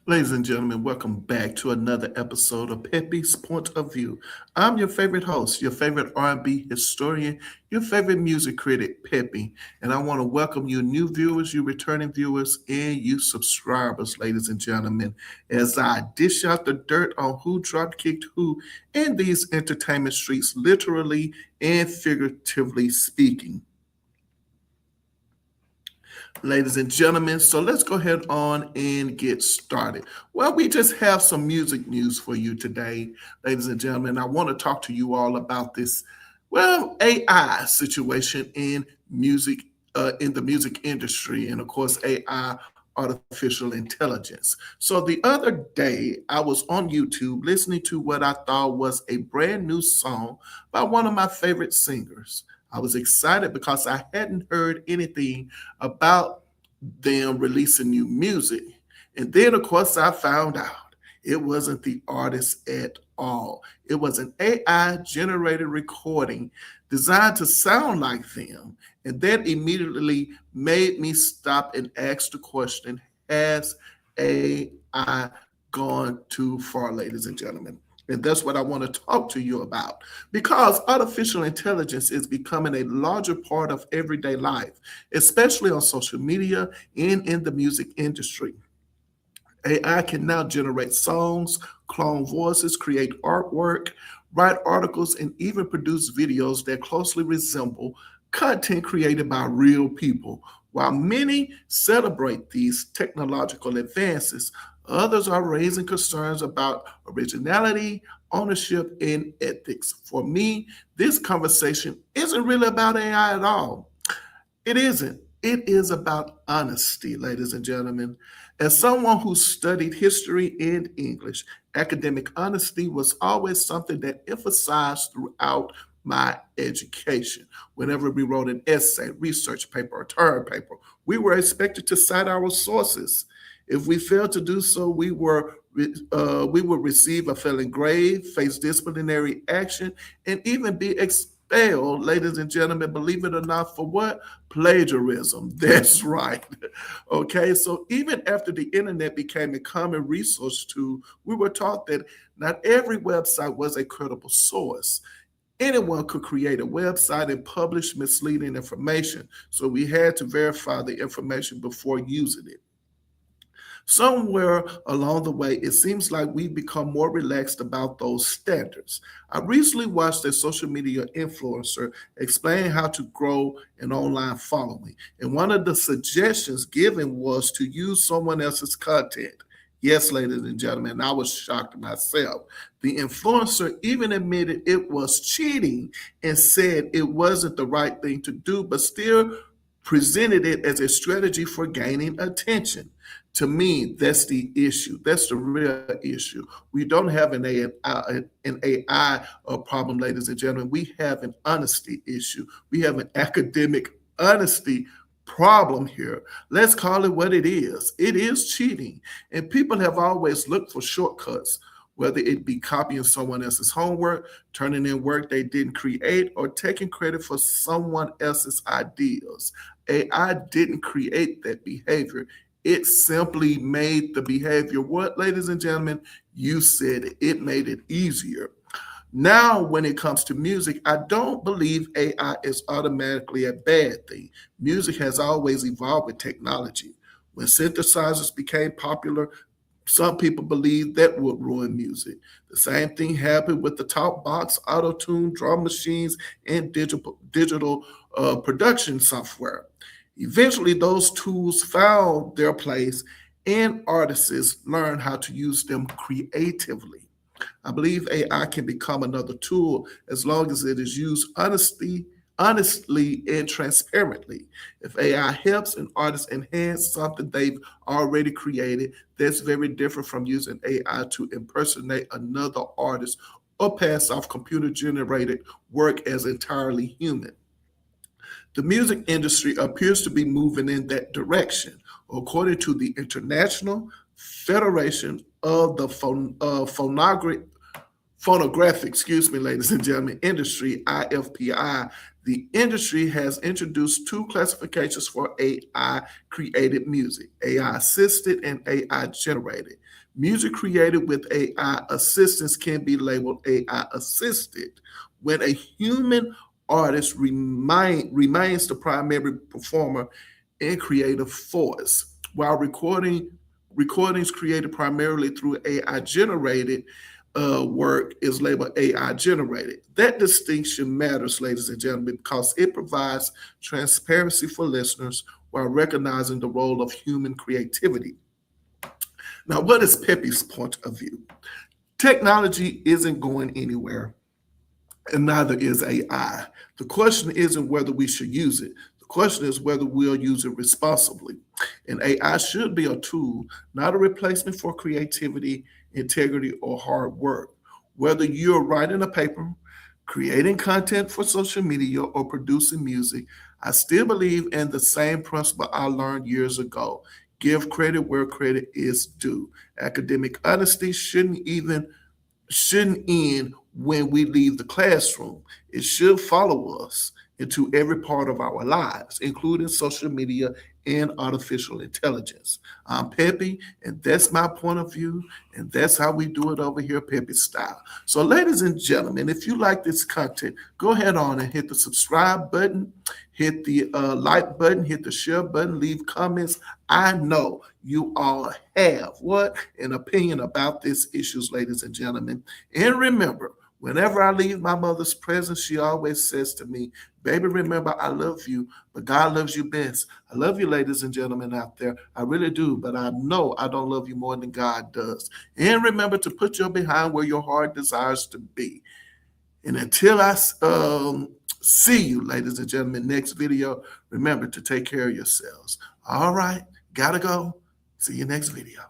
Ladies and gentlemen, welcome back to another episode of Pepe's Point of View. I'm your favorite host, your favorite R&B historian, your favorite music critic, Pepe, and I want to welcome you new viewers, you returning viewers, and you subscribers, ladies and gentlemen, as I dish out the dirt on who drop kicked who in these entertainment streets, literally and figuratively speaking. Ladies and gentlemen. So let's go ahead on and get started. Well, we just have some music news for you today, ladies and gentlemen. I want to talk to you all about this, well, AI situation in the music industry, and of course, AI, artificial intelligence. So the other day, I was on YouTube listening to what I thought was a brand new song by one of my favorite singers. I was excited because I hadn't heard anything about them releasing new music. And then, of course, I found out it wasn't the artist at all. It was an AI generated recording designed to sound like them. And that immediately made me stop and ask the question, has AI gone too far, ladies and gentlemen? And that's what I want to talk to you about because artificial intelligence is becoming a larger part of everyday life, especially on social media and in the music industry. AI can now generate songs, clone voices, create artwork, write articles, and even produce videos that closely resemble content created by real people. While many celebrate these technological advances, others are raising concerns about originality, ownership, and ethics. For me, this conversation isn't really about AI at all. It isn't. It is about honesty, ladies and gentlemen. As someone who studied history and English, academic honesty was always something that emphasized throughout my education. Whenever we wrote an essay, research paper, or term paper, we were expected to cite our sources. If we failed to do so, we would receive a failing grade, face disciplinary action, and even be expelled, ladies and gentlemen, believe it or not, for what? Plagiarism. That's right. Okay, so even after the internet became a common resource tool, we were taught that not every website was a credible source. Anyone could create a website and publish misleading information, so we had to verify the information before using it. Somewhere along the way, it seems like we become more relaxed about those standards. I recently watched a social media influencer explain how to grow an online following, and one of the suggestions given was to use someone else's content. Yes, ladies and gentlemen, I was shocked myself. The influencer even admitted it was cheating and said it wasn't the right thing to do, but still presented it as a strategy for gaining attention. To me, that's the issue. That's the real issue. We don't have an AI problem, ladies and gentlemen. We have an honesty issue. We have an academic honesty problem here. Let's call it what it is. It is cheating. And people have always looked for shortcuts, whether it be copying someone else's homework, turning in work they didn't create, or taking credit for someone else's ideas. AI didn't create that behavior. It simply made the behavior what, ladies and gentlemen? You said it. It made it easier. Now, when it comes to music, I don't believe AI is automatically a bad thing. Music has always evolved with technology. When synthesizers became popular, some people believe that would ruin music. The same thing happened with the talk box, auto tune, drum machines, and digital production software. Eventually, those tools found their place, and artists learned how to use them creatively. I believe AI can become another tool as long as it is used honestly and transparently. If AI helps an artist enhance something they've already created, that's very different from using AI to impersonate another artist or pass off computer generated work as entirely human. The music industry appears to be moving in that direction, according to the International Federation of the Phonographic, excuse me, ladies and gentlemen, industry, IFPI. The industry has introduced two classifications for AI created music: AI assisted and AI generated. Music created with AI assistance can be labeled AI assisted when a human artist remains the primary performer and creative force, while recordings created primarily through AI generated work is labeled AI generated. That distinction matters, ladies and gentlemen, because it provides transparency for listeners while recognizing the role of human creativity. Now, what is Pepe's point of view? Technology isn't going anywhere, and neither is AI. The question isn't whether we should use it. The question is whether we'll use it responsibly. And AI should be a tool, not a replacement for creativity, integrity, or hard work. Whether you're writing a paper, creating content for social media, or producing music, I still believe in the same principle I learned years ago. Give credit where credit is due. Academic honesty shouldn't end when we leave the classroom. It should follow us into every part of our lives, including social media and artificial intelligence. I'm Peppy, and that's my point of view, and that's how we do it over here, Peppy style. So, ladies and gentlemen, if you like this content, go ahead on and hit the subscribe button, hit the like button, hit the share button, leave comments. I know you all have what? An opinion about these issues, ladies and gentlemen. And remember, whenever I leave my mother's presence, she always says to me, baby, remember, I love you, but God loves you best. I love you, ladies and gentlemen out there. I really do, but I know I don't love you more than God does. And remember to put your behind where your heart desires to be. And until I see you, ladies and gentlemen, next video, remember to take care of yourselves. All right, gotta go. See you next video.